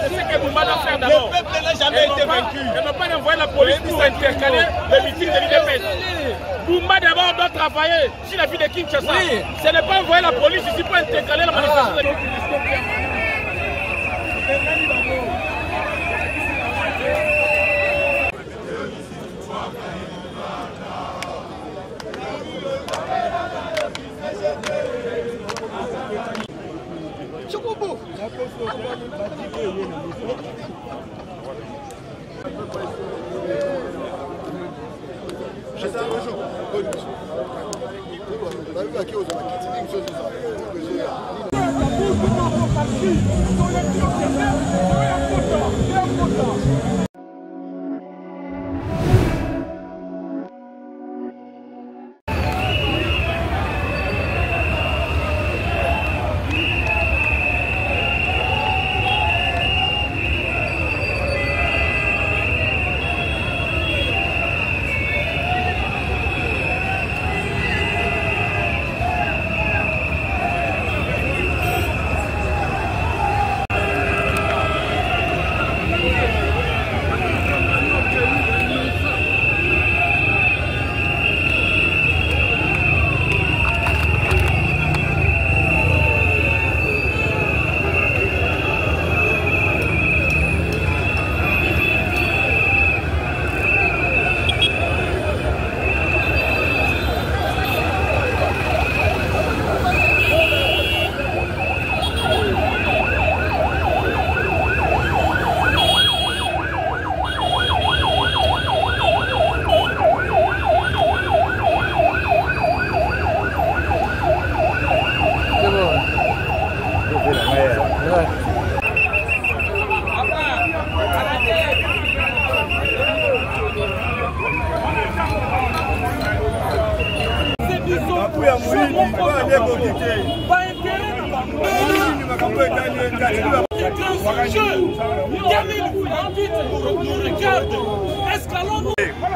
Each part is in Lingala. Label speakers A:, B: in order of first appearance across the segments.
A: c'est ce que Boumba doit faire d'abord.
B: Le peuple n'a jamais été vaincu.
A: Et ne pas envoyer la police pour intercaler les meetings de l'IDPS. Boumba d'abord doit travailler sur la vie de Kinshasa. Oui. Ce n'est pas envoyer la police ici pour intercaler la manifestation.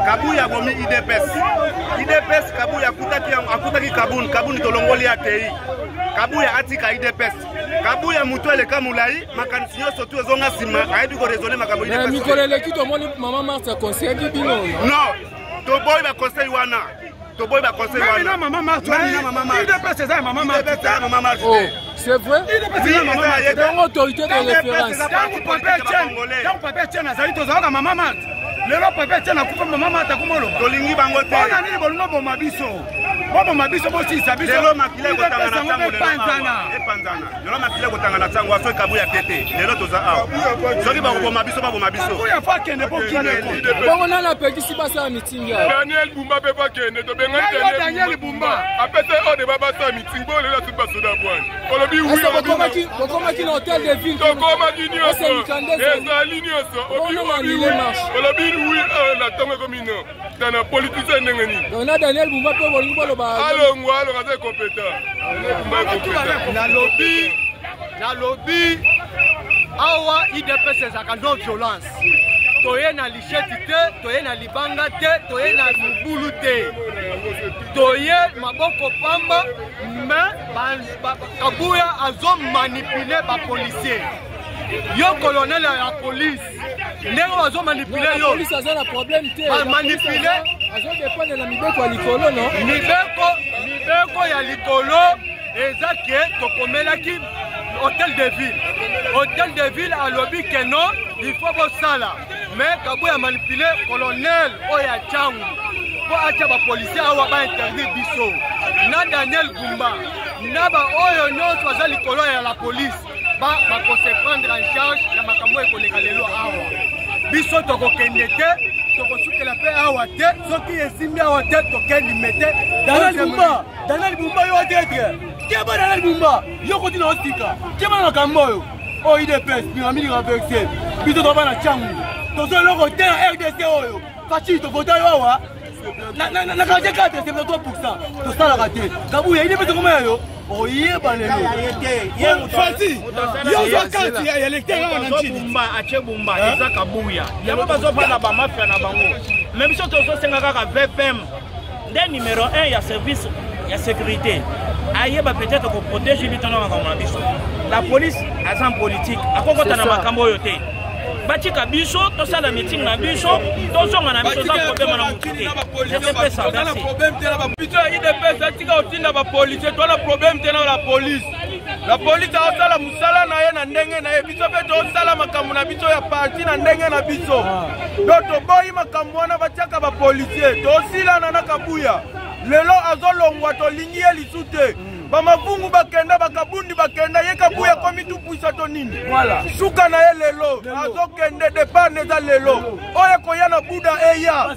C: Kabuya gomi IDPS Kabuya akutaki Kabuni tolongoli ATI Kabuya atika IDPS Kabuya mutuele kamulai makanisi nyonso tu ezonga sima ayebi ko résoudre makambo IDPS
D: mikolo leki to moni mama Martha conseil di bino
C: non to boy ba conseil wana
A: na mama Martha IDPS c'est mama Martha
D: c'est vrai il y a une autorité de référence
A: quand papa tient azali tozaka mama Martha lelo papa tient na kufa mama Martha kumolo
C: tolingi bango te
A: ona nini bolunga boma biso bosisa biso
C: lelo makile kotanga na tango lelo makile kotanga na tango aso Kabuya tete lelo toza awa soki bakoboma biso
A: Kabuya fa kende po kine
D: bongo na la pekisi basa meeting ya
E: Daniel Boumba pe pa kende to benga
A: Daniel Boumba
E: apete o de baba sa meeting bo lelo tuba soda bwan olobi oui
D: bokomaki na hôtel de ville
E: tokomaki nyonso ezali nyonso olobi oui na tongo komino dans la politicien ndenge nini
D: donc na Daniel Boumba pe bolingi boloba
E: alongo aza compétent
B: na lobby awa IDPS ezaka non violence toye na licheti te toye na libanga te toye na mubulu te toye maboko pamba mais Kabuya azo manipuler ba policier yo colonel ya police ndenge bazo manipuler yo
D: police aza na problème te
B: ba manipuler
D: azo dépendre na mibeko ya likolo non
B: mibeko ya likolo ezake tokomelaki hôtel de ville à lobby que non il faut bosala mais Kabuya manipuler colonel oya changu po acha ba policier awa ba interdit biso na Daniel Boumba na ba oyo nyonso aza likolo ya la police ba ko se prendre en charge na makambo ekoleka lelo awa biso tokokende te tokosukela pe awa te soki esimbi awa te tokendi mete Daniel Boumba yo atetre keba Daniel Boumba yo kotina osika keba na kambo oyo IDPS pyramide renversée biso toba na changu tozo loko te na RDC oyo fachi tokota yo awa na 44% tosalaka te Kabuya IDPS komaya yo oyeba lelo fati yo zakati ya électeur wana nchini
A: Boumba eza Kabuya yaba bazopana ba mafia na bango même si tozo senga kaka VPM nde numéro 1 ya service ya sécurité ayeba peut-être ko protéger litano comme biso la police aza politique akokota na makambo oyo te batika biso tosala meeting na biso tozonga na biso za problème na mutu te
B: IDPS atika otinda bapolisie toana problème te na la police aosala mosala na ye na ndenge na ye biso mpe tosala makambo na biso ya parti na ndenge na biso do toboyi makambo wana batiaka bapolisie tosilana na Kabuya lelo azolongwa tolingi ye lisu te bamavungu bakenda bakabundi bakenda ye Kabuya komi tupuisa to nini suka na ye lelo azokende depane eza lelo oyo koya na buda eya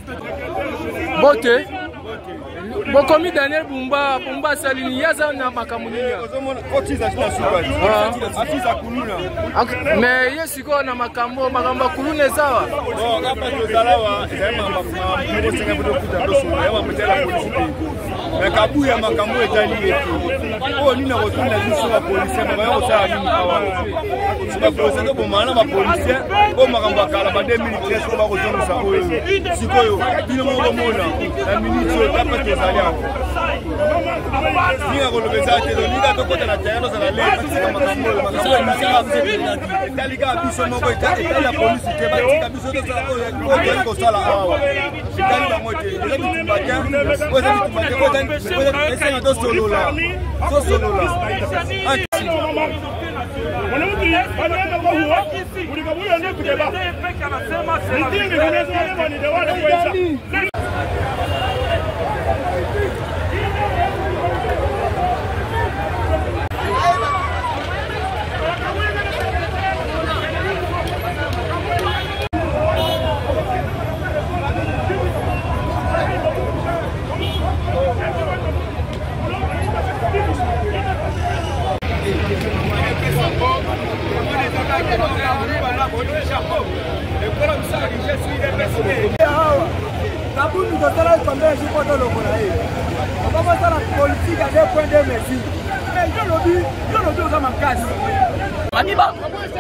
D: bote bokomi Daniel Bumba salini yaza na makambo nini mais yesiko na makambo kulune sawa
B: mais Kabuya makambo etali oh nina rotunda biso ba policier ba yo sa nini awa ba policier ko mana ba policier ko makambo akala ba 2013 ko ba ko zonga sa oyo sikoyo bino mo mona na minute tapa tezali ako ni ko lo bezate do ni ka to kota na tayano za la lei tika makambo etali ka biso mo ko etali la police ke ba tika biso to sa oyo ko sala awa etali ba mote ele bitumbakia ko za bitumbakia ko essa do solola so solola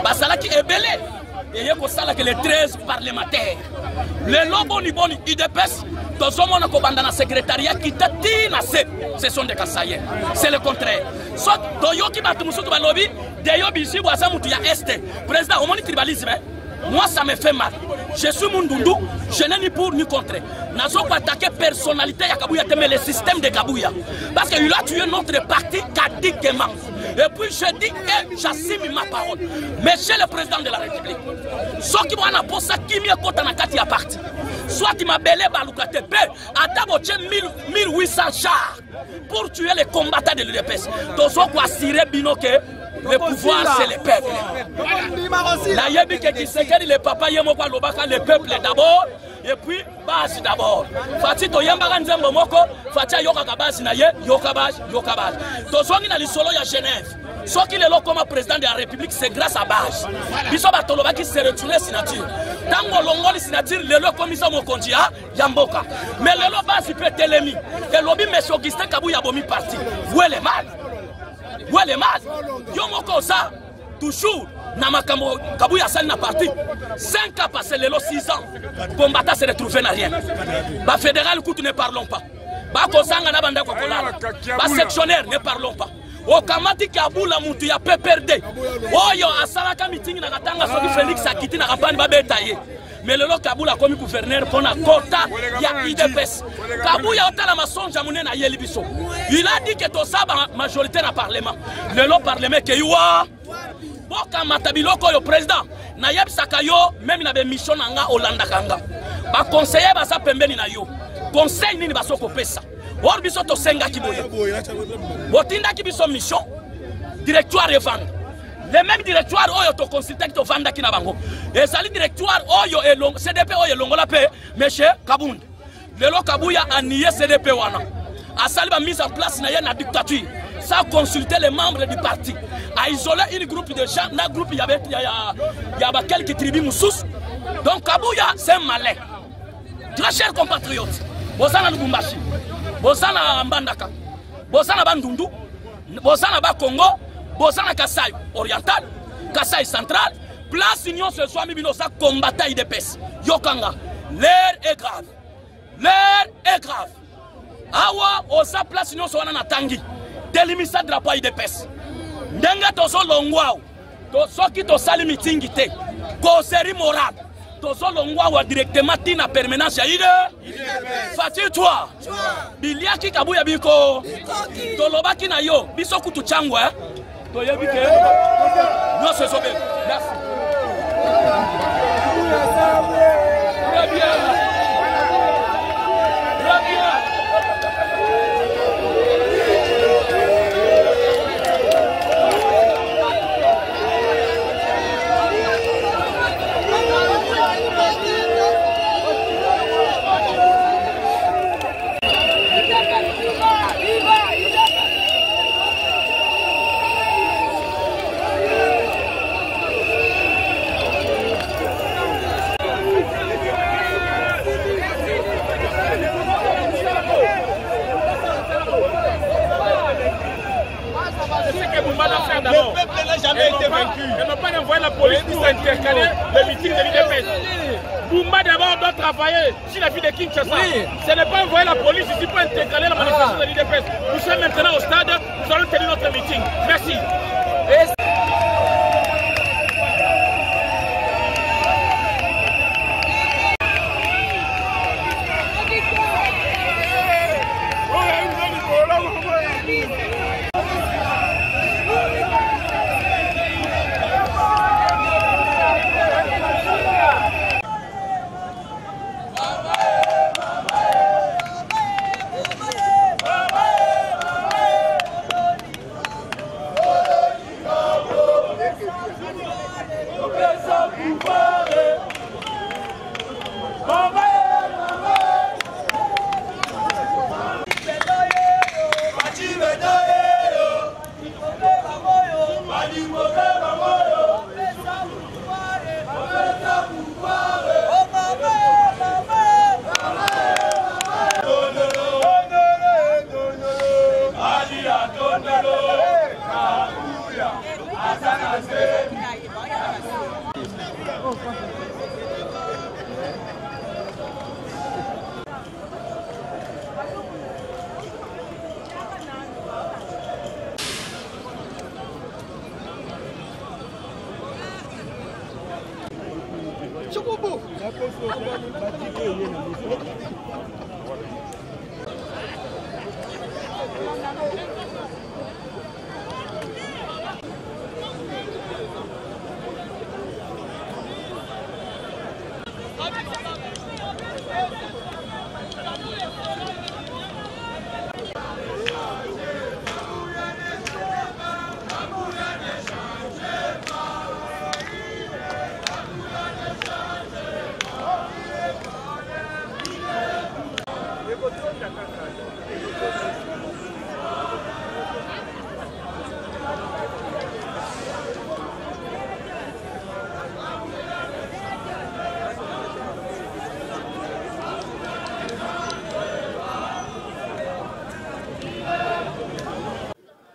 A: basalaki ebele eye kosala que les 13 parlementaires le loboni boni IDPS tozomona kobanda na secrétariat kitati na ce sont des Kasaïens c'est le contraire soit toyoki batu musutu balobi deyo bisi bwaza mutu ya este président omoni tribalisme moi ça me fait mal je suis Mundundu je n'ai ni pour ni contre nazo ko attaquer personnalité ya Kabuya mais le système de Kabuya parce qu'il a tué notre parti catégoriquement. Et puis je dis et j'assume ma parole. Monsieur le président de la République, ce qui m'a posé qui m'y a côté na kati ya parti. Soit il m'a belé balukate pe ataboche 1800 chars pour tuer les combattants de l'UDPS. Tozo ko assurer bino que le pouvoir c'est le peuple. La yebi ke kisekeli le papa yemo kwa lobaka le peuple d'abord. Et puis, base d'abord. Fati to yambara nzembo moko, fati yoka kabasi na ye, yoka base. Tozongi na lisolo ya Genève. Soki lelo comme président de la République, c'est grâce à base. Biso batoloba qui se retourne signature. Tango longoli signature, lelo commission mokonji ya yamboka. Mais lelo base peut telemi. Et lobi monsieur Augustin Kabuya bomi parti. Où est le mal? Yo moko ça toujours. Na makambo Kabuya sali na parti 5 ans passé lelo 6 ans combattant se retrouver na rien ba fédéral coup ne parlons pas ba kosanga na banda kokolala ba sectionnaire ne parlons pas o kamati kabula mutu ya PPRD oyo asalaka meeting na katanga soki Félix akiti na kapani ba betaye mais lelo Kabula comme gouverneur pour na quota ya IDPS Kabuya otala masonja munena yeli biso il a dit que to saba majorité na parlement lelo parlement ke yuwa boka matabiloko yo président na yebisaka yo même na be mission nanga Olanda kanga ba conseiller ba sa pembeni na yo conseil nini basoko pesa or biso to senga kiboya botinda ki biso mission directoire revendre le même directoire oyo to consulter to vanda ki na bango ezali directoire oyo elongo CDP oyo longola pe monsieur Kabund lelo Kabuya a nié CDP wana asali ba mise en place na ye na dictature sans consulter les membres du parti, a isolé une groupe de gens, un groupe il y avait quelques tribus moussous. Donc Kabuya c'est un malin. Très chers compatriotes, Bosana Lubumbashi, Bosana Mbandaka, Bosana Bandundu, Bosana Bakongo, Bosana Kasai oriental, Kasai central, place Union ce soir Mibinosa combattant IDPS. Yokanga, l'air est grave. Awa osa place Union Soana na Tangi. Délimisa drapeau IDPS. Ndenga tozo longwao. soki tosali mitingi te causerie morale tozolongwa directement tina permanence ya fati toi biliaki kabuya biko tolobaki na yo biso kutu changwa toyebi ke nyonso ezobe. Merci. Très bien. Très bien.
B: Le peuple n'a jamais été vaincu.
F: Elle n'a pas envoyé la police pour intercaler le meeting de l'IDPS. Boumba d'abord doit travailler sur la ville de Kinshasa. Oui. Ce n'est pas envoyer la police ici pour intercaler la manifestation de l'IDPS. Nous sommes maintenant au stade, nous allons tenir notre meeting. Merci.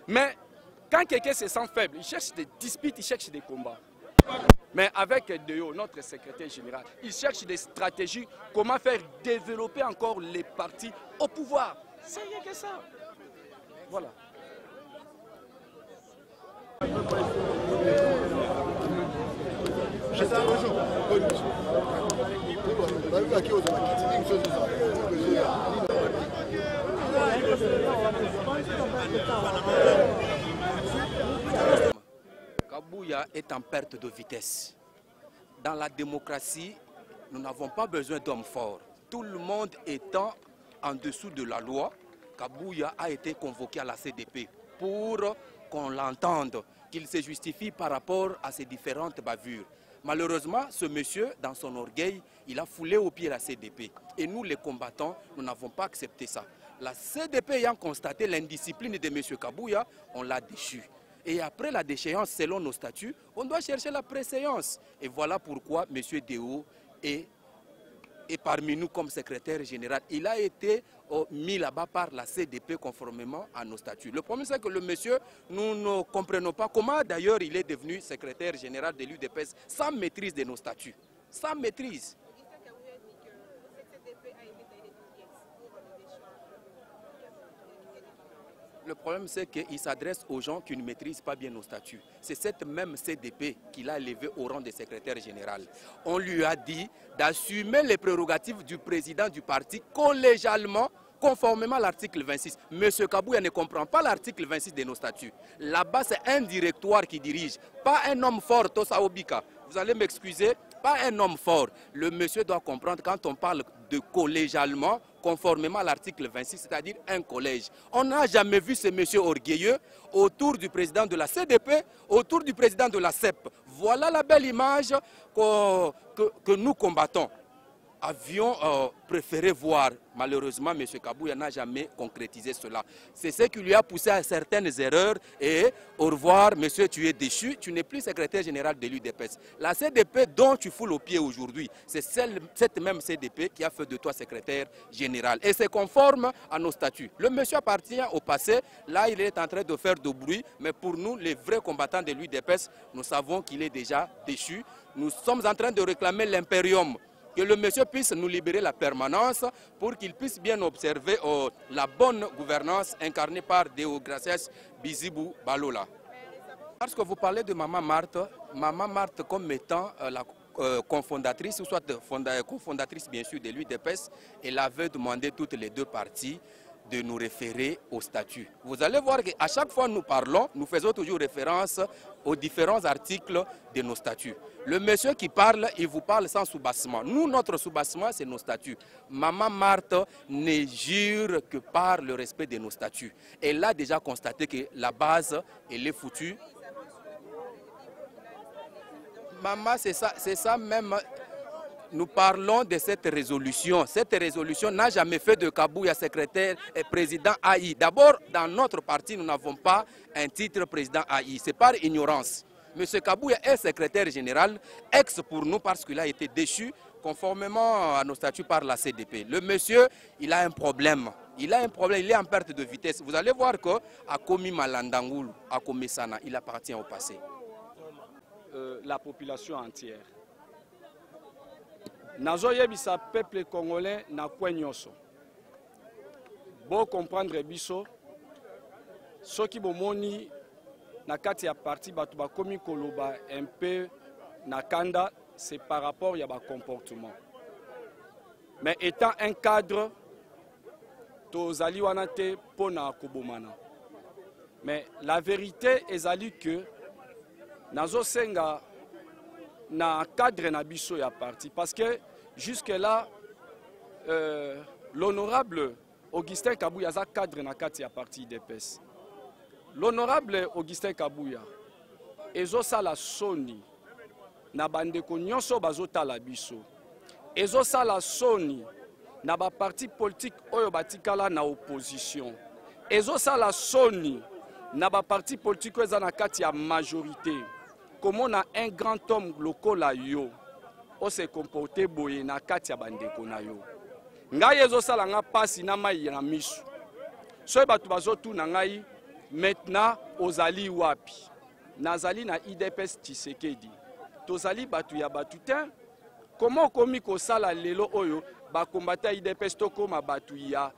G: Mais quand quelqu'un se sent faible, il cherche des disputes, il cherche des combats. Mais avec Deo, notre secrétaire général, il cherche des stratégies, comment faire développer encore les partis au pouvoir. C'est rien que ça. Voilà. Kabuya est en perte de vitesse. Dans la démocratie, nous n'avons pas besoin d'hommes forts. Tout le monde étant en dessous de la loi, Kabuya a été convoqué à la CDP pour qu'on l'entende, qu'il se justifie par rapport à ses différentes bavures. Malheureusement, ce monsieur, dans son orgueil, il a foulé au pied la CDP. Et nous, les combattants, nous n'avons pas accepté ça. La CDP ayant constaté l'indiscipline de M. Kabuya, on l'a déchu. Et après la déchéance, selon nos statuts, on doit chercher la préséance. Et voilà pourquoi M. Deo est parmi nous comme secrétaire général. Il a été mis là-bas par la CDP conformément à nos statuts. Le problème, c'est que le monsieur, nous ne comprenons pas comment d'ailleurs il est devenu secrétaire général de l'UDPS sans maîtrise de nos statuts. Sans maîtrise. Le problème, c'est qu'il s'adresse aux gens qui ne maîtrisent pas bien nos statuts. C'est cette même CDP qu'il a élevé au rang de secrétaire général. On lui a dit d'assumer les prérogatives du président du parti collégialement, conformément à l'article 26. M. Kabouya ne comprend pas l'article 26 de nos statuts. Là-bas, c'est un directoire qui dirige, pas un homme fort, Tosa Obika. Vous allez m'excuser, pas un homme fort. Le monsieur doit comprendre quand on parle de collégialement, conformément à l'article 26, c'est-à-dire un collège. On n'a jamais vu ce monsieur orgueilleux autour du président de la CDP, autour du président de la CEP. Voilà la belle image que nous combattons. Avions préféré voir. Malheureusement, M. Kabouya n'a jamais concrétisé cela. C'est ce qui lui a poussé à certaines erreurs. Et au revoir, monsieur, tu es déchu. Tu n'es plus secrétaire général de l'UDPS. La CDP dont tu foules au pied aujourd'hui, c'est cette même CDP qui a fait de toi secrétaire général. Et c'est conforme à nos statuts. Le monsieur appartient au passé. Là, il est en train de faire de bruit. Mais pour nous, les vrais combattants de l'UDPS, nous savons qu'il est déjà déchu. Nous sommes en train de réclamer l'impérium. Que le monsieur puisse nous libérer la permanence pour qu'il puisse bien observer la bonne gouvernance incarnée par Deogracias Bizibou Balola. Parce que vous parlez de Maman Marthe comme étant la cofondatrice, ou soit cofondatrice bien sûr de l'UDPS, elle avait demandé toutes les deux parties de nous référer au statut. Vous allez voir qu'à chaque fois nous parlons, nous faisons toujours référence aux différents articles de nos statuts. Le monsieur qui parle, il vous parle sans soubassement. Nous, notre soubassement, c'est nos statuts. Maman Marthe ne jure que par le respect de nos statuts. Elle a déjà constaté que la base, elle est foutue. Maman, c'est ça même. Nous parlons de cette résolution. Cette résolution n'a jamais fait de Kabouya secrétaire et président AI. D'abord, dans notre parti, nous n'avons pas un titre président AI. C'est par ignorance. M. Kabouya est secrétaire général, ex pour nous parce qu'il a été déchu conformément à nos statuts par la CDP. Le monsieur, il a un problème. Il a un problème, il est en perte de vitesse. Vous allez voir qu'à Komi Malandangoul, à Komesana, il appartient au passé.
H: La population entière. Nazoyebisa peuple congolais na kwenyoso. Bon comprendre biso. Soki bomoni na kati ya parti batu ba komi koloba un peu na kanda, c'est par rapport à ba comportement. Mais étant un cadre, tozali wana te pona kobomana. Mais la vérité ezali que nazo senga na cadre na biso ya parti parce que jusque là l'honorable Augustin Kabouya za cadre na kati ya parti UDPS. L'honorable Augustin Kabouya ezo sala soni na bandeko nyonso bazotala biso. Ezo sala soni na ba parti politique oyo batikala na opposition. Ezo sala soni na ba parti politique oyo za na kati ya majorité. Comment on a un grand homme lokola yo, on se comporte boye na kati ya bandeko na yo. Ngai ezo sala nga pasi na mai na misu. So batu bazotu na ngai maintenant ozali wapi. Nazali na IDPS Tshisekedi. Tozali batu ya batu te. Comment komi ko sala lelo oyo ba kombata IDPS to koma batu ya.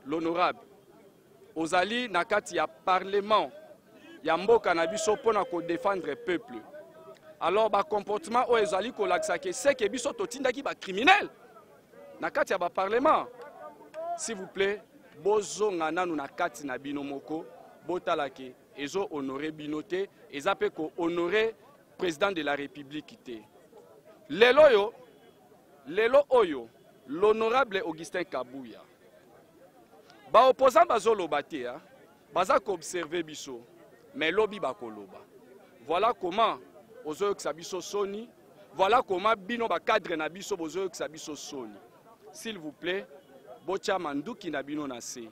H: L'honorable ozali na kati ya parlement Yamboka na biso pona ko défendre peuple. Alors ba comportement o ezali ko laksa ke c'est que biso totindaki ba criminel. Na kati ya ba parlement. S'il vous plaît, bozo ngananu na kati na bino moko, botalake ezo honorer binote, ezape ko honorer président de la République te. Lelo oyo, l'honorable Augustin Kabouya. Ba opposant bazolo bate ha, baza ko observer biso. Mais lobby bakoloba. Voilà comment ozo kisabiso soni. Voilà comment bino ba cadre na biso bozo kisabiso soni. S'il vous plaît, bocha manduki na bino na se.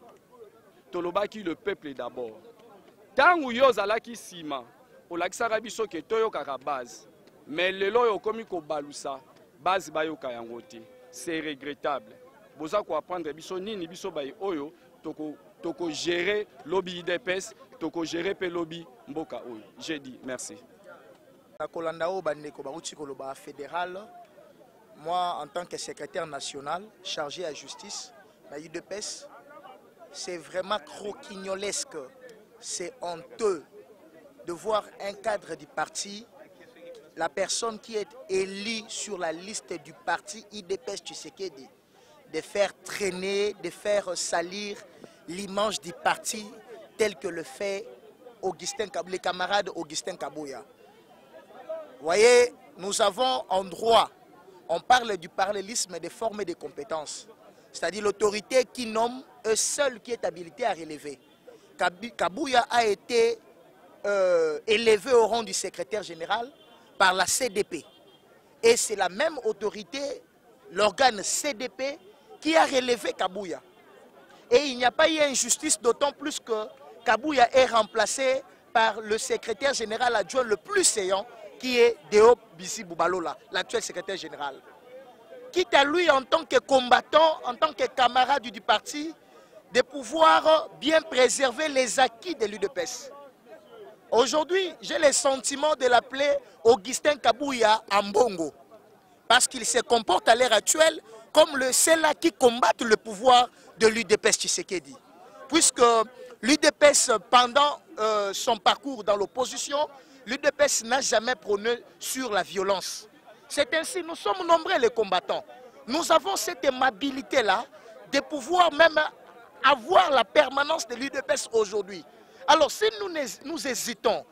H: Tolobaki le peuple d'abord. Tangu yo zalaki sima, olakisaka biso ke toyo kaka base. Mais lelo yo komi ko balusa, base bayo kayango te. C'est regrettable. Boza ko apprendre biso nini biso bay oyo toko gérer lobby IDPS, toko gérer pe lobby mboka oyo. J'ai dit merci.
I: Kolandao bandeko baruti koloba fédéral. Moi en tant que secrétaire national chargé à justice, na IDPS, c'est vraiment croquignolesque, c'est honteux de voir un cadre du parti, la personne qui est élue sur la liste du parti IDPS Tshisekedi, de faire traîner, de faire salir l'image du parti tel que le fait les camarades Augustin Kabouya. Vous voyez, nous avons en droit, on parle du parallélisme des formes et des compétences, c'est-à-dire l'autorité qui nomme, eux seuls qui est habilité à relever. Kabouya a été élevé au rang du secrétaire général par la CDP. Et c'est la même autorité, l'organe CDP, qui a relevé Kabouya. Et il n'y a pas eu injustice, d'autant plus que Kabouya est remplacé par le secrétaire général adjoint le plus séant, qui est Deo Bisi Boubalola, l'actuel secrétaire général. Quitte à lui, en tant que combattant, en tant que camarade du parti, de pouvoir bien préserver les acquis de l'UDPS. Aujourd'hui, j'ai le sentiment de l'appeler Augustin Kabouya Ambongo, parce qu'il se comporte à l'heure actuelle comme ceux-là qui combattent le pouvoir de l'UDPS Tshisekedi. Puisque l'UDPS, pendant son parcours dans l'opposition, l'UDPS n'a jamais prôné sur la violence. C'est ainsi, nous sommes nombreux les combattants. Nous avons cette aimabilité-là de pouvoir même avoir la permanence de l'UDPS aujourd'hui. Alors si nous hésitons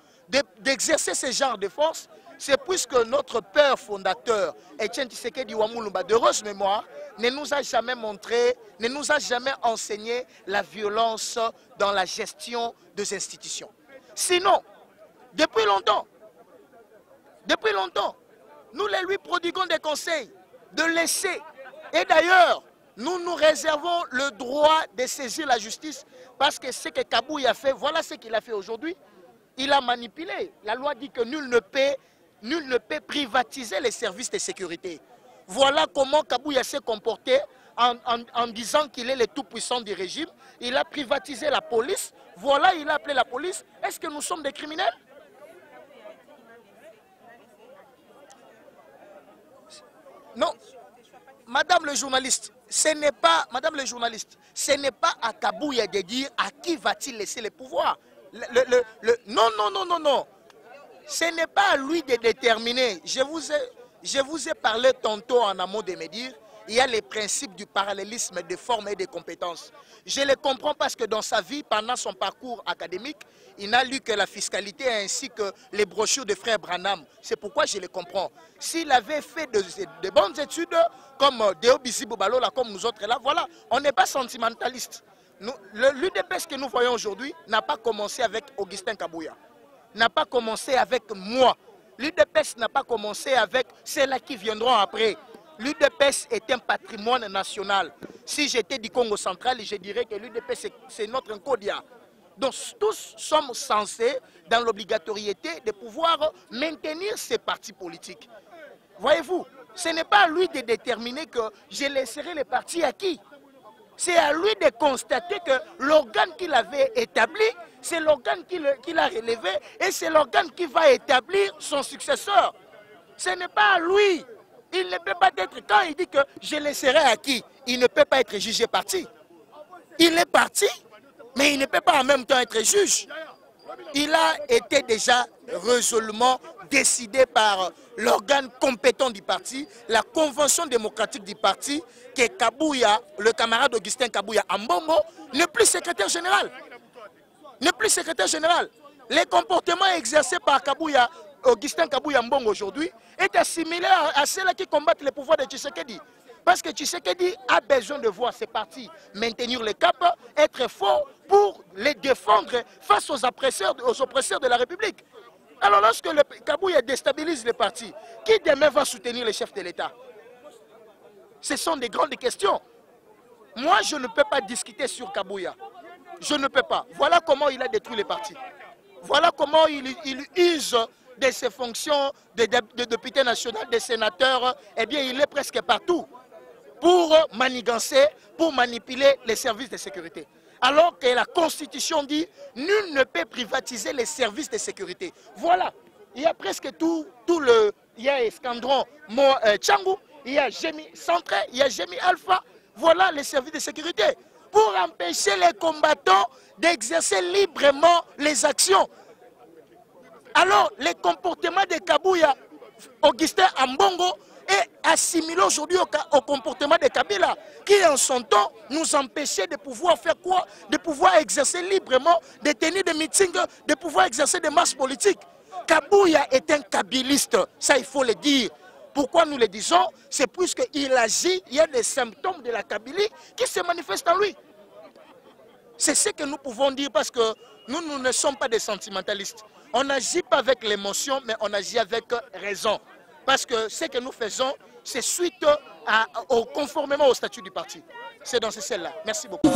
I: d'exercer ce genre de force, c'est puisque notre père fondateur, Etienne Tshisekedi Wamulumba, d'heureuse mémoire, ne nous a jamais montré, ne nous a jamais enseigné la violence dans la gestion des institutions. Sinon, depuis longtemps, nous les lui prodiguons des conseils, de laisser. Et d'ailleurs, nous nous réservons le droit de saisir la justice parce que ce que Kabouya a fait, voilà ce qu'il a fait aujourd'hui. Il a manipulé. La loi dit que nul ne peut privatiser les services de sécurité. Voilà comment Kabouya s'est comporté en disant qu'il est le tout-puissant du régime. Il a privatisé la police. Voilà, il a appelé la police. Est-ce que nous sommes des criminels? Non. Madame le journaliste, ce n'est pas à Kabouya de dire à qui va-t-il laisser le pouvoir. Non. Ce n'est pas à lui de déterminer. Je vous ai parlé tantôt en amont de me dire, il y a les principes du parallélisme des formes et des compétences. Je les comprends parce que dans sa vie, pendant son parcours académique, il n'a lu que la fiscalité ainsi que les brochures de frère Branham. C'est pourquoi je les comprends. S'il avait fait de bonnes études, comme Deo Bisi Boubalola, comme nous autres là, voilà, on n'est pas sentimentaliste. L'UDPS que nous voyons aujourd'hui n'a pas commencé avec Augustin Kabouya, n'a pas commencé avec moi. L'UDPS n'a pas commencé avec ceux-là qui viendront après. L'UDPS est un patrimoine national. Si j'étais du Congo central, je dirais que l'UDPS c'est notre Nkodia. Donc tous sommes censés, dans l'obligatoriété, de pouvoir maintenir ces partis politiques. Voyez-vous, ce n'est pas à lui de déterminer que je laisserai les partis à qui. C'est à lui de constater que l'organe qu'il avait établi, c'est l'organe qu'il a relevé et c'est l'organe qui va établir son successeur. Ce n'est pas à lui. Il ne peut pas être, quand il dit que je laisserai à qui, il ne peut pas être jugé parti. Il est parti, mais il ne peut pas en même temps être juge. Il a été déjà résolument décidé par l'organe compétent du parti, la convention démocratique du parti, que Kabouya, le camarade Augustin Kabouya Ambongo, n'est plus secrétaire général. N'est plus secrétaire général. Les comportements exercés par Kabouya, Augustin Kabouya Ambongo aujourd'hui, est similaire à ceux-là qui combattent le pouvoir de Tshisekedi. Parce que Tshisekedi a besoin de voir ses partis maintenir le cap, être fort pour les défendre face aux oppresseurs de la République. Alors lorsque le Kabouya déstabilise les partis, qui demain va soutenir les chefs de l'État? Ce sont des grandes questions. Moi, je ne peux pas discuter sur Kabouya. Je ne peux pas. Voilà comment il a détruit les partis. Voilà comment il use de ses fonctions de député national, de sénateur. Eh bien, il est presque partout pour manigancer, pour manipuler les services de sécurité. Alors que la Constitution dit « Nul ne peut privatiser les services de sécurité ». Voilà, il y a presque il y a Escandron Tchangou, il y a Gémi Centré, il y a Gémi Alpha. Voilà les services de sécurité. pour empêcher les combattants d'exercer librement les actions. Alors, les comportements de Kabouya, Augustin Ambongo, est assimilé aujourd'hui au comportement de Kabila, qui en son temps nous empêchait de pouvoir faire quoi? De pouvoir exercer librement, de tenir des meetings, de pouvoir exercer des marches politiques. Kabouya est un kabiliste, ça il faut le dire. Pourquoi nous le disons? C'est puisqu'il agit, il y a des symptômes de la Kabylie qui se manifestent en lui. C'est ce que nous pouvons dire parce que nous ne sommes pas des sentimentalistes. On n'agit pas avec l'émotion, mais on agit avec raison. Parce que ce que nous faisons, c'est suite conformément au statut du parti. C'est dans ce sens-là. Merci beaucoup.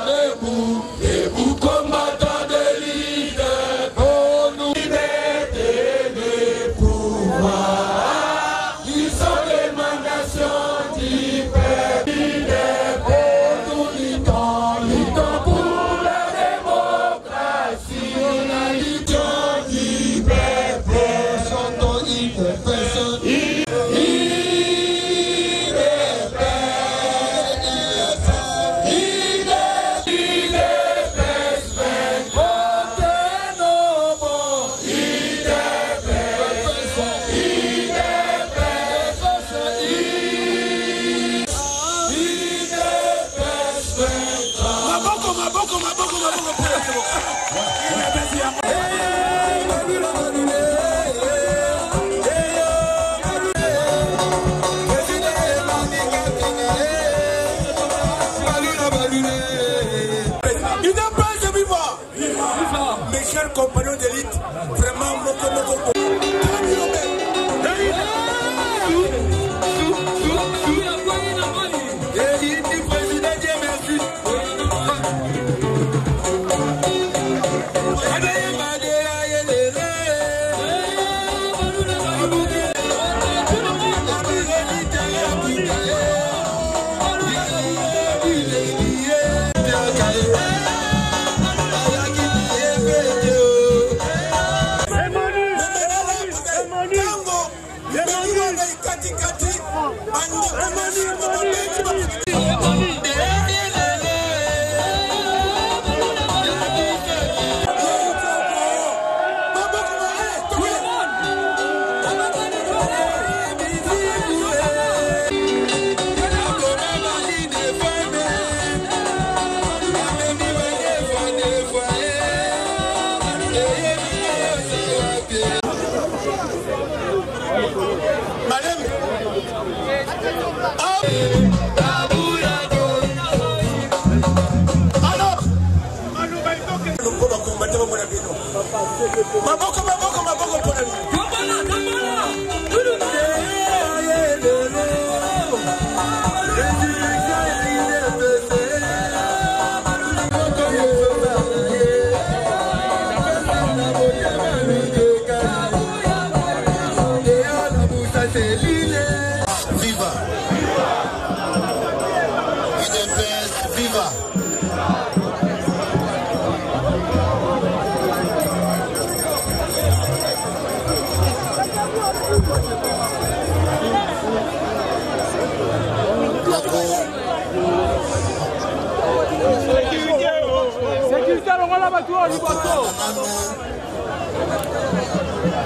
J: Debout, combattant de Mes chers compagnons d'élite, vraiment,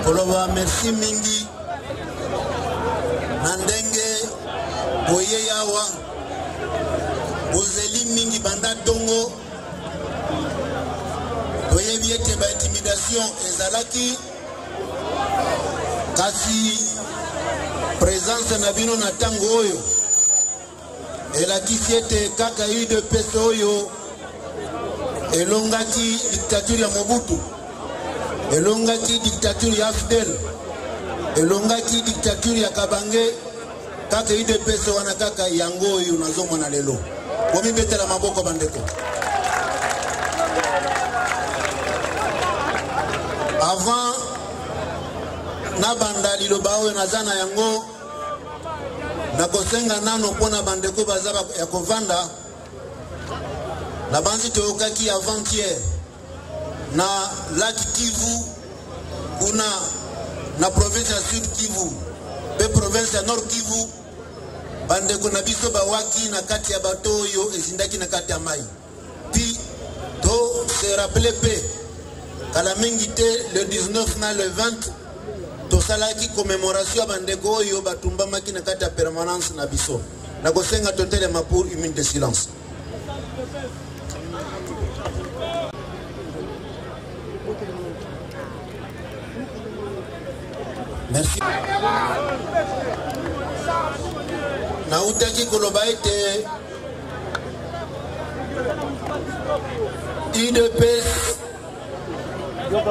K: Koloba merci mingi Nandenge Boye Yawa Bozeli mingi banda tongo Boye biete ba intimidation ezalaki kasi présence na bino na tango oyo elakisi ete kaka UDPS oyo elongaki dictature ya Mobutu, elongaki dictature ya Fidel, elongaki dictature ya Kabange, kaka UDPS wana kaka yango oyo nazomona lelo. Bomi betela maboko bandeko. Avant na banda liloba oyo nazana yango nakosenga nano pona bandeko bazaba ya kovanda. La banzi toyokaki avant-hier na Lac Kivu kuna na province ya Sud Kivu pe province ya Nord Kivu bandeko na biso bawaki na kati ya bato oyo ezindaki na kati ya mai pi to se rappeler pe kala mingi te le 19 na le 20 to salaki commémoration bandeko oyo batumbamaki na kati ya permanence na biso na kosenga totelema pour une minute de silence. Merci. Nautaki koloba ete UDPS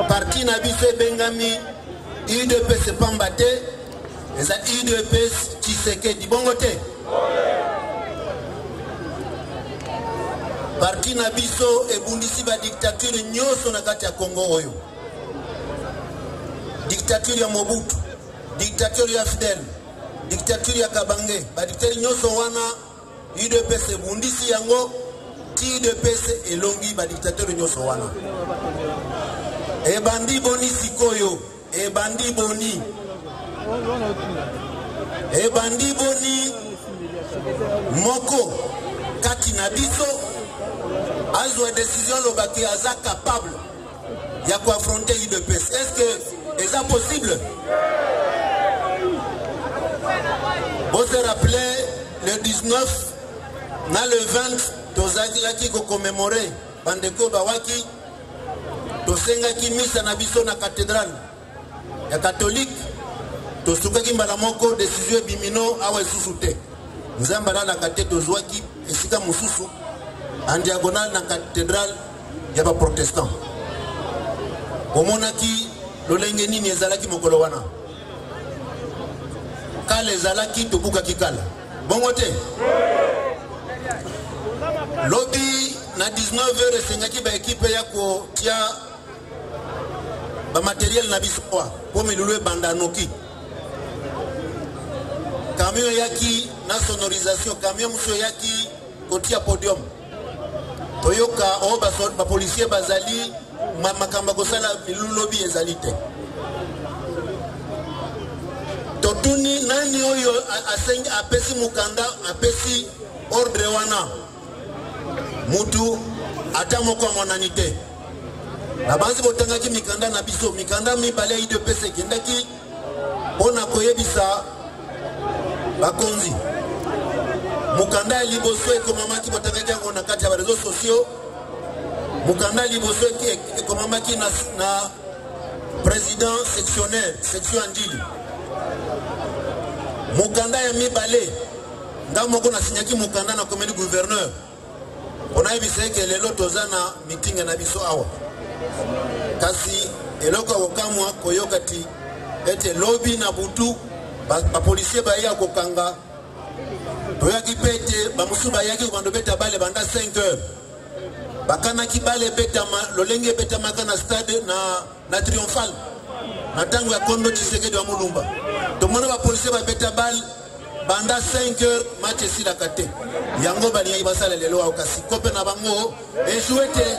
K: parti na biso bengami UDPS pambate eza UDPS Tshisekedi bongo te. Parti na biso ebundisi ba dictature nyoso na kati ya Kongo oyo. Dictature ya Mobutu, dictature ya Fidel, dictature ya Kabange, ba dictature nyoso wana UDPS ebundisi yango, ti UDPS elongi ba dictature nyoso wana. Ebandi boni sikoyo, ebandi boni. Ebandi boni moko kati na biso azwa décision lobaki aza capable ya ko affronter UDPS. Est-ce que c'est possible? Vous se rappelez le 19 na le 20 tozaki ko commémorer bandeko bawaki tosengaki misa na biso na cathédrale ya catholique tosukaki mbala moko décision bimino awa esusu te nzambe alalaka te tozwaki esika mosusu en diagonale na cathédrale ya baprotestant omonaki lolenge nini ezalaki mokolo wana kala ezalaki tobukaki kala bongo te lobi na 19h esengaki baekipe ya kotia bamateriel na biso po milulu ebanda noki camion yaki na sonorisation camion mosusu yaki kotia podium toyoka oyo bapolisier bazali makambo kosala milulu lobi ezali te totuni nani oyo apesi mukanda apesi ordre wana mutu ata moko amonani te na banzi botangaki mikanda na biso mikanda mibale ya IDPS ekendaki mpona koyebisa bakonzi mukanda ya liboso ekomamaki botangaki yango na kati ya bareseau sociaux mukanda ya liboso ekomamaki na président sectionnaire section andili mukanda ya mibale nga moko nasinyaki mukanda na komedi gouverneur mpona yebisa eke lelo toza na mitinga na biso awa kasi eloko akokamwa koyoka ti ete lobi na butu bapolisier baya kokanga toyaki mpe ete bamosusu bayaki kobanda beta bale banda 5 heures bakanaki bale betama lolenge ebetamaka na stade na triomphal na ntango ya kondo Tshisekedi wa Mulumba tomona bapolisier babeta bale banda 5 heures match esilaka te yango balingaki basala lelo awo kasi kope na bango eshue te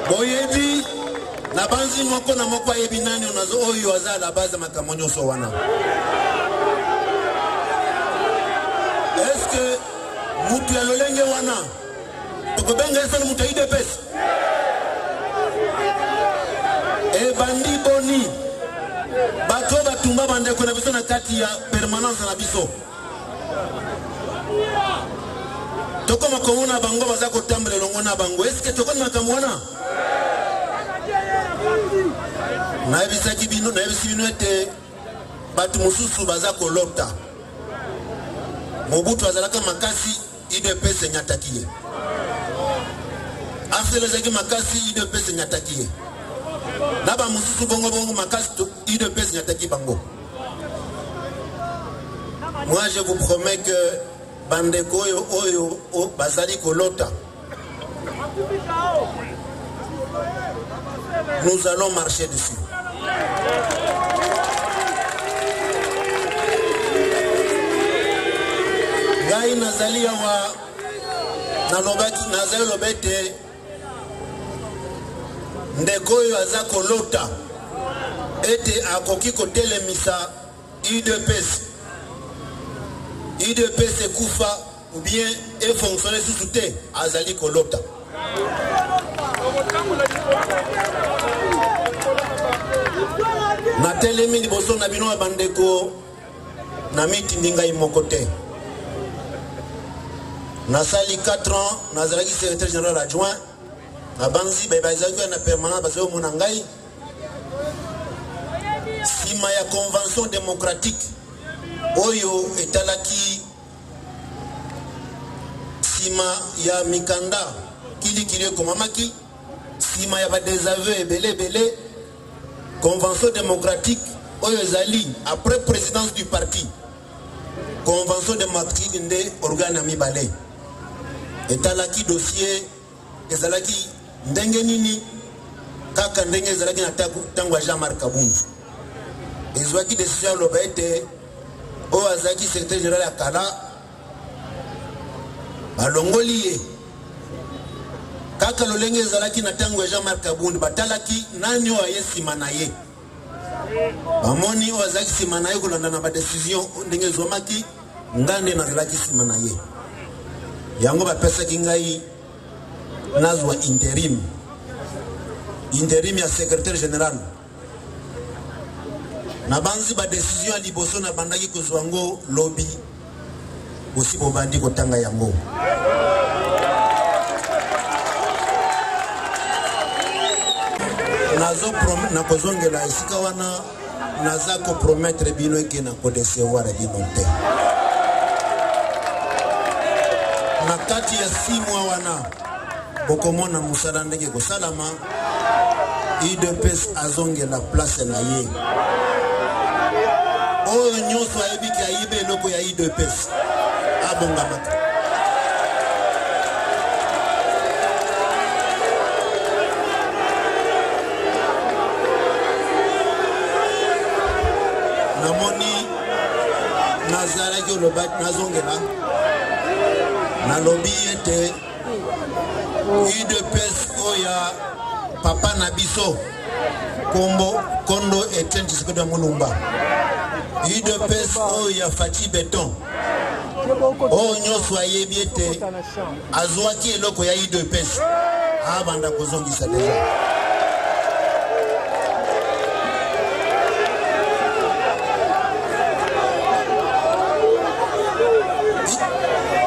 K: boyebi na banzi moko na moko ayebi nani oyo aza la base makambo nyonso wana est-ce que mutu ya lolenge wana tokobenga esana mutu ya IDPS ebandi boni bato batumba bandeko na biso na kati ya permanence na biso tokoma komona bango baza kotambola elongo na bango eske tokoni makambo wana nayebisi bino ete bato mosusu baza kolota Mobutu azalaka makasi IDPS enyataki ye afele ezalaki makasi IDPS enyataki ye na bamosusu bongo makasi IDPS enyataki bango. Moi je vous promets que bandeko oyo bazali kolota nous allons marcher dessus. Gai nazali awa nalobaki nazali lobete ndeko oyo aza kolota ete akoki kotelemisa UDPS ekufa ou bien efonctionne sous te azali kolota. Na telemi liboso na bino bandeko na miti ndingai moko te. Nasali 4 ans nazalaki secrétaire général adjoint na banzi bazaki na permanent bazo mona ngai sima ya convention démocratique oyo etalaki sima ya mikanda kilikili komamaki sima ya ba désaveu ebele convention démocratique oyo ezali après présidence du parti convention démocratique nde organe mibale etalaki dossier ezalaki ndenge nini kaka ndenge ezalaki na tango ya Jean-Marc Kabund ezwaki décision loba ete oyo azalaki secrétaire général ya kala balongoli ye kaka lolenge ezalaki na tango ya Jean-Marc Kabund batalaki nani oyo aye nsima na ye bamoni oyo azalaki nsima na ye kolanda na badécision ndenge ezwamaki ngande nazalaki nsima na ye yango bapesaki ngai nazwa interim ya secrétaire général na banzi ba décision ya liboso na bandaki kozwa ngo lobby aussi bobandi kotanga yango na kozongela esika wana naza ko promettre bino eke na kodecevoir bino te na kati ya 6 mois wana bokomona musala ndenge kosalama UDPS azongela place na ye oyo nyonso ayebiki ayibe eloko ya UDPS abongamaka namoni nazalaki olobaki nazongela nalobi ete UDPS oya papa na biso kondo Etienne Tshisekedi Mulumba UDPS oya Fati Beton oyo nyonso ayebi ete azwaki eloko ya UDPS abanda kozongisa deja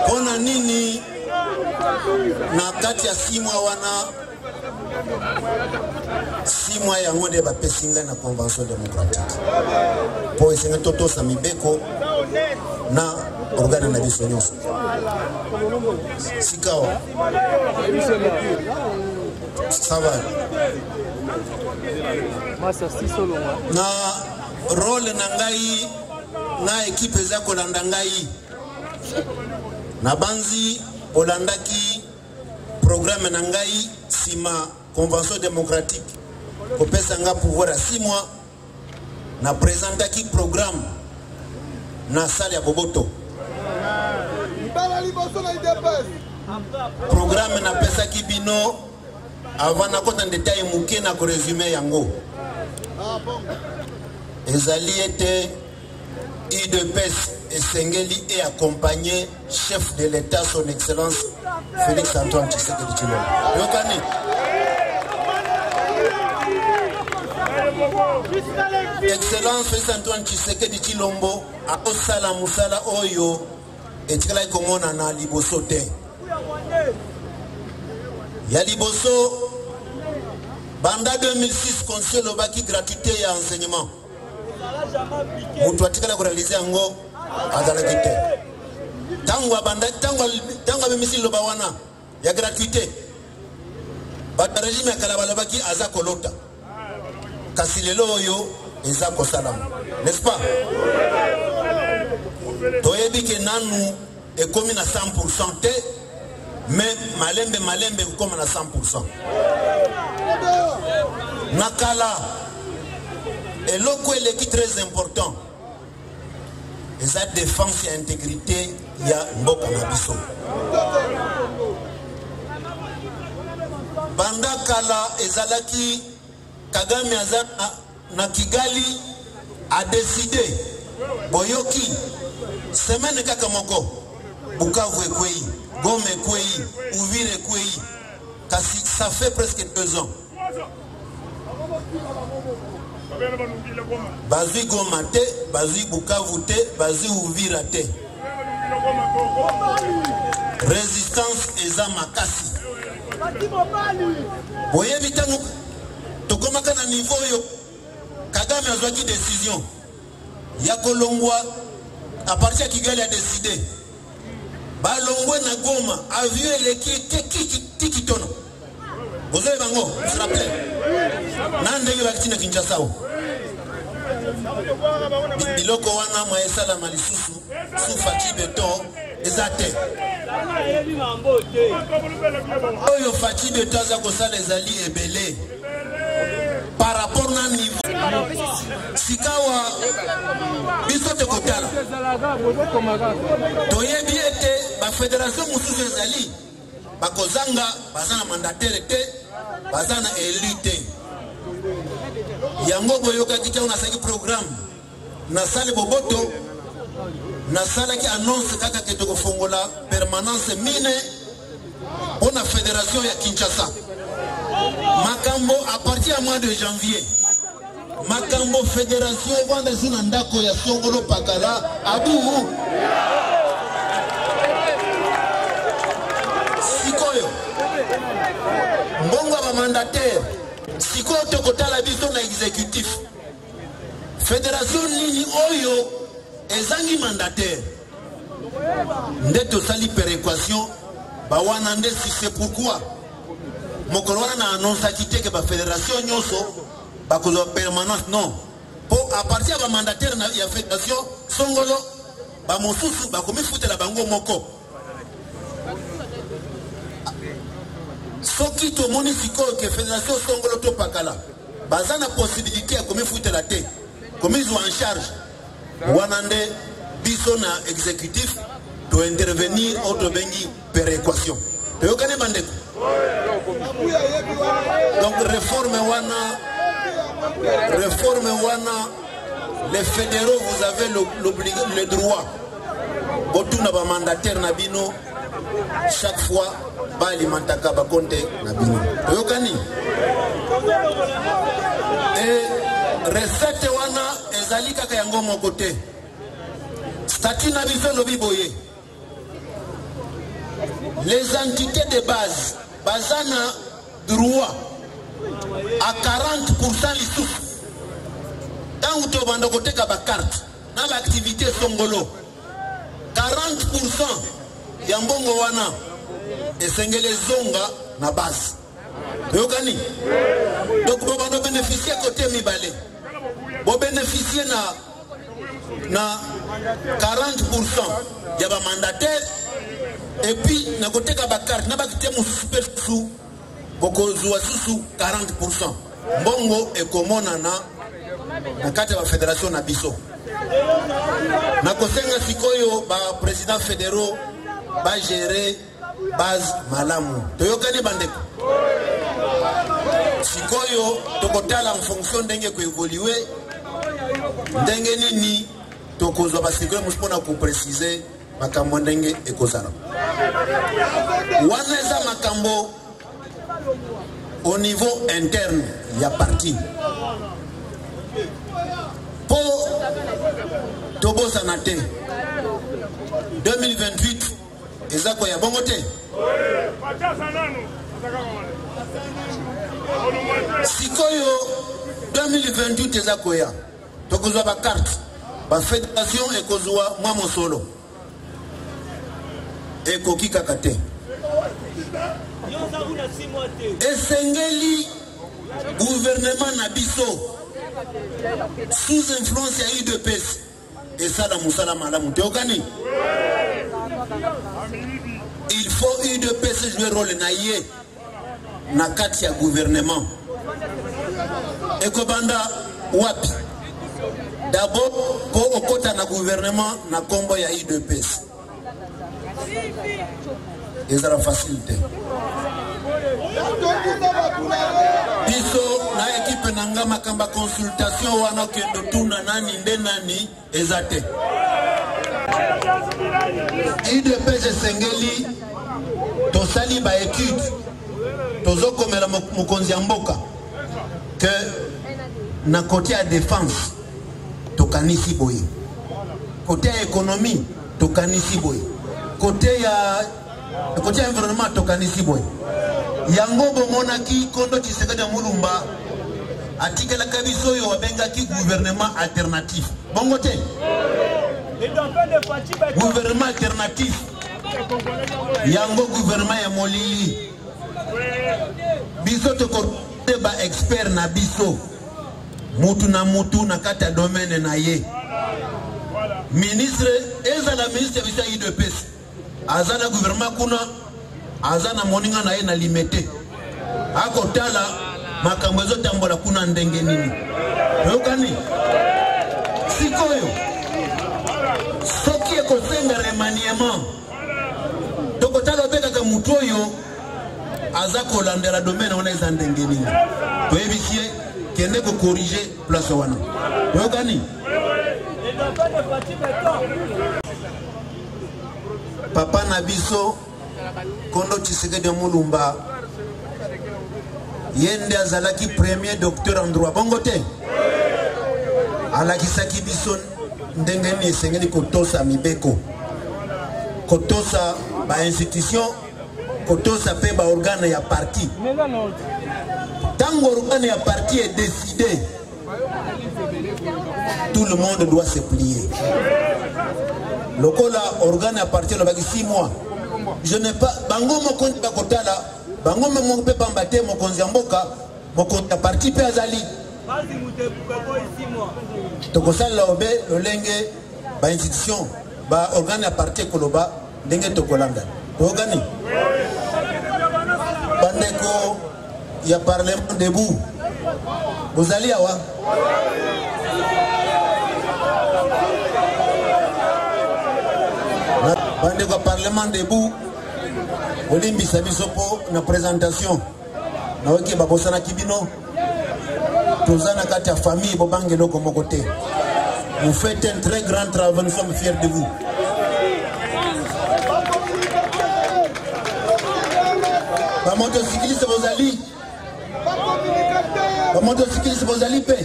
K: pona nini na kati ya 6 mois wana 6 mois yango nde bapesi ngai na convention démocratique po esenga totosa mibeko na organe na biso nyonso sikawa sava na role na ngai na ekipe eza kolanda ngai na banzi olandaki programme na ngai sima convention démocratique kopesa nga pouvoir à 6 mois na présentaki programme na salle ya Boboto programme na pesaki bino avant na kota détail muke na ko résumer yango ezali ete UDPS esengeli et accompagné chef de l'État son excellence Félix Antoine Tshisekedi Tshilombo yokani excellence Félix Antoine Tshisekedi Tshilombo akosala musala oyo etikala komona na liboso te ya liboso banda 2006 conseil lobaki gratuité ya enseignement mutu atikala ko réaliser yango azalaki te tango abemisi loba wana ya gratuité bato régime ya kala balobaki aza kolota kasi lelo oyo eza kosalama n'est-ce pas toyebi ke nanu ekomi na 100% te mais malembe ekoma na 100% nakala eloko eleki très important eza défense ya intégrité ya mboka na biso banda kala ezalaki Kagame aza na Kigali a décidé boyoki semaine kaka moko Bukavu ekwei Goma ekwei Uvira ekwei kasi ça fait presque 2 ans bazui Goma te bazui Bukavu te bazui Uvira te résistance eza makasi boye bitango tokomaka na niveau yo Kagame azwaki décision ya kolongwa à partir ya Kigali a décidé balongwe na Goma avion eleki tikitono ozoye bango se rappelle na ndenge bakitina Kinshasa biloko wana mwaesala malisusu sous Fati Beton eza te oyo Fati Beton aza kosala ezali ebele par rapport na niveau sikawa biso te kotala toyebi ete bafédération mosusu ezali bakozanga baza na mandataire te baza na élu te yango boyokaki te onasaki programme nasali Boboto nasalaki annonce kaka ke tokofongola permanence mine mpona fédération ya Kinshasa makambo à partir du mois de janvier makambo fédération evanda zina ndako ya Songolo Pakala abu sikoyo mbongo ba mandataire siko tokotala biso na exécutif fédération nini oyo ezangi mandataire nde tosali péréquation bawana nde si c'est pourquoi mokolo wana na annonçaki te ke bafédération nyonso bakozwa permanence non po à partir ya bamandataire ya fédération songolo bamosusu bakomifutela bango moko soki tomoni sikoyo ke fédération songolo to pakala baza na possibilité ya komifutela te komizwa en charge wana nde biso na exécutif to intervenir o tobengi péréquation toyokani bandeko donc réforme wana les fédéraux vous avez le droit botuna ba mandataire na bino chaque fois balimentaka ba compte na bino toyokani et recette wana ezali kaka yango moko te statut na biso lobi boye les entités de base bazana droit à 40% lisusu ntango tobanda koteka bakarte na baactivité songolo 40% ya mbongo wana esengeli ezonga na base toyokani donc bobanda bénéficier côté mibale bobénéficier na 40% ya bamandataire et puis na koteka bakarte na bakite mosusu mpe susu bokozwa susu 40%. Mbongo ekomona na kati ya bafédération na biso. Na kosenga sikoyo ba président fédéraux ba gérer base malamu. Toyokani bandeko. Sikoyo tokotala en fonction ndenge ko évoluer ndenge nini tokozwa basikoyo musipona ko préciser makambo ndenge ekozala. Wana eza makambo au niveau interne ya parti. Po tobosa na te 2028 ezako ya bongo te. Sikoyo 2028 ezako ya tokozwa ba carte ba fédération ekozwa mwa mosolo ekoki kaka te. Esengeli gouvernement na biso sous influence ya UDPS esala musala malamu teokani. Il faut UDPS jouer rôle na ye na kati ya gouvernement ekobanda wapi d'abord po okota na gouvernement na kombo ya UDPS ezala facilité biso na équipe nanga makamba consultation wana kendo tuna nani nde nani ezate UDPS esengeli tosali ba étude tozokomela mokonzi ya mboka que na côté ya défense tokanisi boye, côté ya économie tokanisi boye, côté ya environnement tokanisi boye. Yango bomonaki kondo Tshisekedi Mulumba atikela kabiso yo wabengaki gouvernement alternatif. Bongo te gouvernement alternatif yango gouvernement ya molili biso tokote ba expert na biso mutu na kata domaine na ye ministre ezala ministre bisa UDPS azana gouvernement kuna azana moninga na ye na limité akotala makambo ezotambola kuna ndenge nini yokani sikoyo soki ekosenga remaniement tokotala beka mutu oyo aza kolandela domaine wana eza ndenge nini toyebisie kende ko corriger place wana yokani papa na biso kondo Tshisekedi Mulumba yende azalaki premier docteur en droit bongo te alakisaki biso ndenge ni esengeli kotosa mibeko kotosa ba institution kotosa pe ba organe ya parti Tant qu'organe à parti est décidé, tout le monde doit se plier. Le organe à partir de 6 mois. Je n'ai pas. Bango mon compte bakotala. Bango mon peut pas battre mon konziamboka. Mon compte à parti pe azali. Donc ça là obé le lengue ba institution ba organe à partir koloba ndenge to kolanda. Organe. Bandeko ya parlement debout. Vous allez awa. Bandeko parlement debout. Olimbi sabisopo na présentation. Na oki babosana kibino. Tozana kati ya famille bobangelo comme côté. Vous faites un très grand travail, nous sommes fiers de vous. Ba motocycliste bozali. Ba motocycliste bozali pe.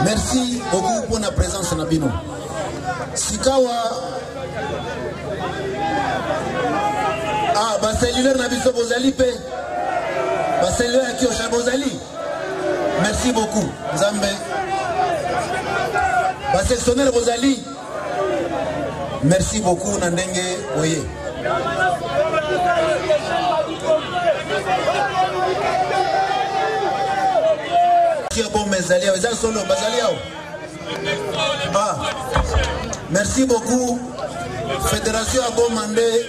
K: Merci beaucoup pour la présence na bino. Sikawa ba cellulaire na biso bozali pe. Ba cellulaire qui au bozali. Merci beaucoup. Nzambe. Ba sectionnaire bozali. Merci beaucoup na ndenge oye. Merci beaucoup. Fédération Abo Mandé.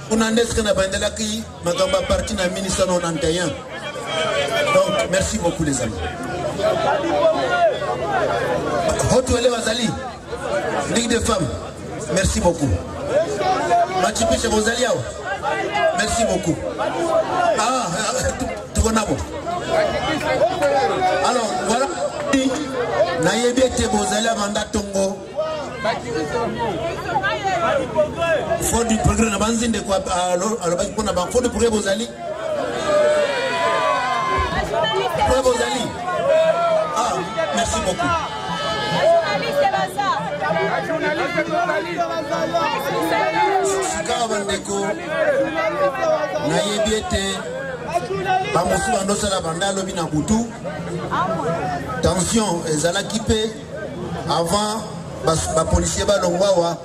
K: Donc, merci beaucoup les amis. Hotouele Wazali, Ligue des femmes, merci beaucoup. Machipi chez Bozaliao, merci beaucoup. Alors, voilà. Nayebiete Bozalia Manda Tongo. Faut du progrès na banzine de quoi alors faut du progrès Bozali. Progrès Bozali. Merci beaucoup. Sika bandeko nayebiete bamosu bandosala banda lobi na butu. Tension ezalaki pe avant ba policier ba longwawa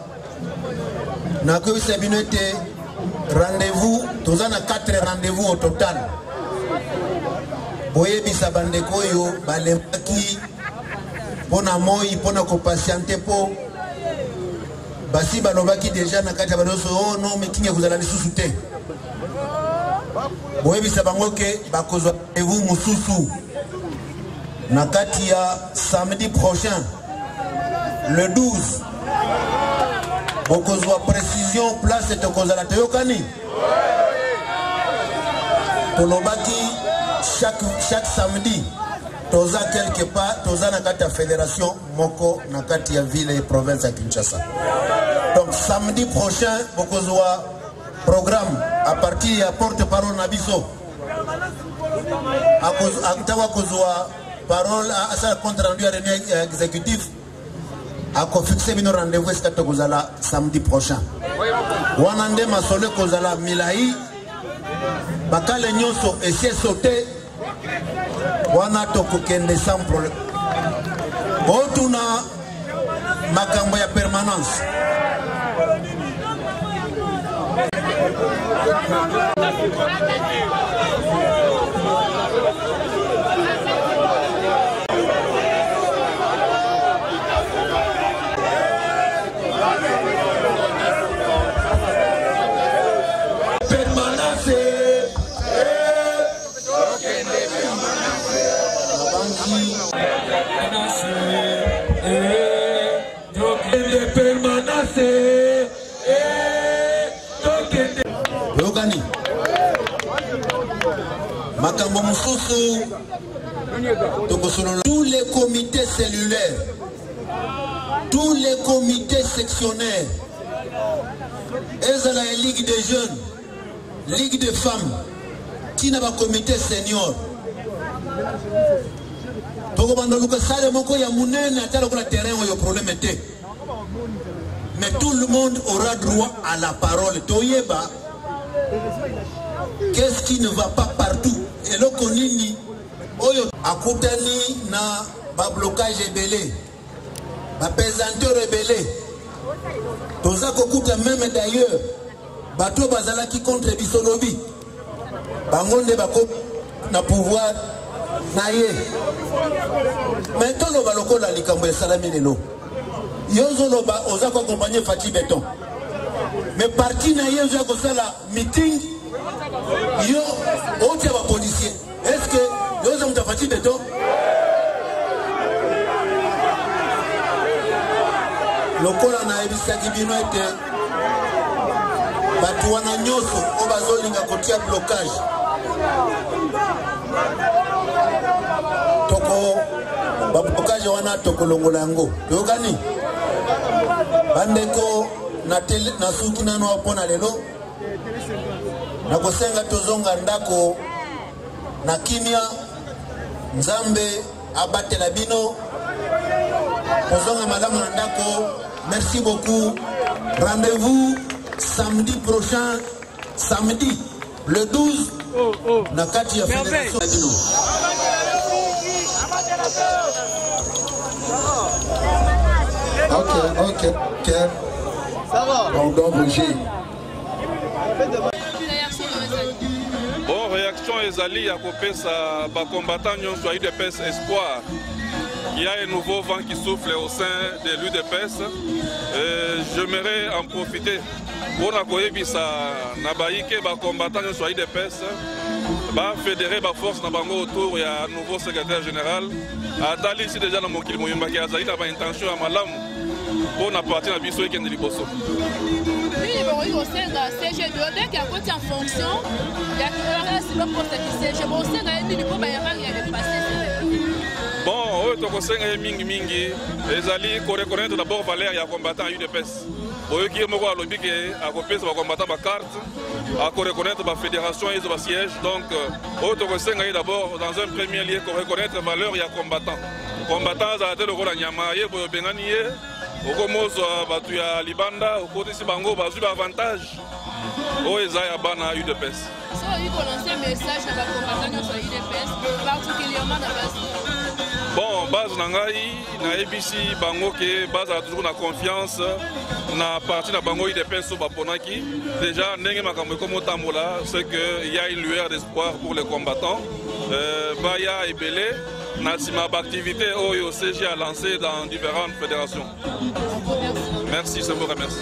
K: na ko bisabinote rendez-vous tozana 4 rendez-vous au total. Boye bisabandeko yo balembaki pona moi pona ko patienter po basi balobaki déjà na kati badoso oh non mais kinga kuzala lisusu te. Boye bisabango ke bakozwa rendez-vous mususu na kati ya samedi prochain le 12 bokozwa précision place de kozala teyokani tolobaki chaque samedi toza quelque part toza na kati ya fédération moko na kati ya ville et province ya Kinshasa. Donc samedi prochain bokozwa programme à partir ya porte-parole na biso akutawa kozwa parole à sa compte rendu à réunion exécutif a fixé un rendez-vous samedi prochain. Wanande masole kozala milai bakale nyonso essayer sauter wana tokokende sans problème. Botuna makambo ya permanence. Tous les comités cellulaires, tous les comités sectionnaires, la Ligue des jeunes, Ligue des femmes, qui n'a pas comité senior. Mais tout le monde aura droit à la parole. Qu'est-ce qui ne va pas partout? Et le eloko nini oyo akutani na ba blocage ebele ba pesanteur ebele toza kokuta même d'ailleurs bato bazalaki contre bisolobi bango nde bako na pouvoir na ye mais toloba lokola likambo esalami lelo yozoloba oza koaccompagner Fati Beton mais parti na ye oza kosala meeting yo otia ba policier est-ce que yoza muta Fati Beton lokola na ebisaki bino ete bato wana nyonso o bazolinga kotia blocage toko bablocage wana tokolongola yango toyokani bandeko na suki nano mpona lelo nakosenga tozonga ndako na kimia nzambe abatela bino tozonga malamu na ndako. Merci beaucoup. Rendez-vous samedi prochain, samedi le 12 Nakati ya Fédération. Ok. Ça va. On doit bouger.
E: Bon, réaction ezali ya kopesa ba combattant nyonso ya UDPS Espoir. Il y a un nouveau vent qui souffle au sein de l'UDPS. J'aimerais en profiter pour nabaïke ba combattant sur l'UDPS, ba fédérer ba force na bango autour il y a un nouveau secrétaire général. Atali ici déjà dans mon kil moyumba qui a ba intention à malam pour na partir na biso ekende liboso.
L: Oui, il au sein de CGB dès qu'il y a côté en fonction, il y a le poste qui CGB au sein de l'UDPS il y a passé.
E: Bon, eux tokosenga mingi ezali ko reconnaître d'abord valeur ya combattant UDPS. Oyo ki moko alobi ke akopesa ba combattant ba carte, a ko reconnaître ba fédération et ba siège. Donc eux tokosenga d'abord dans un premier lieu ko reconnaître valeur ya combattant. Combattant za te lokola nyama ye boyo bengani ye, okomozo batu ya libanda, okotisi bango bazwi ba avantage. O ezaya bana UDPS.
L: So il faut lancer un message à la combattant sur UDPS, particulièrement dans la
E: bon, base nangai na ABC bango ke base a toujours na confiance na parti na bango UDPS so baponaki déjà ndenge makambo comme tambola c'est que il y a une lueur d'espoir pour les combattants baya ebele na sima activité oyo CG a lancé dans différentes fédérations. Merci, je vous remercie.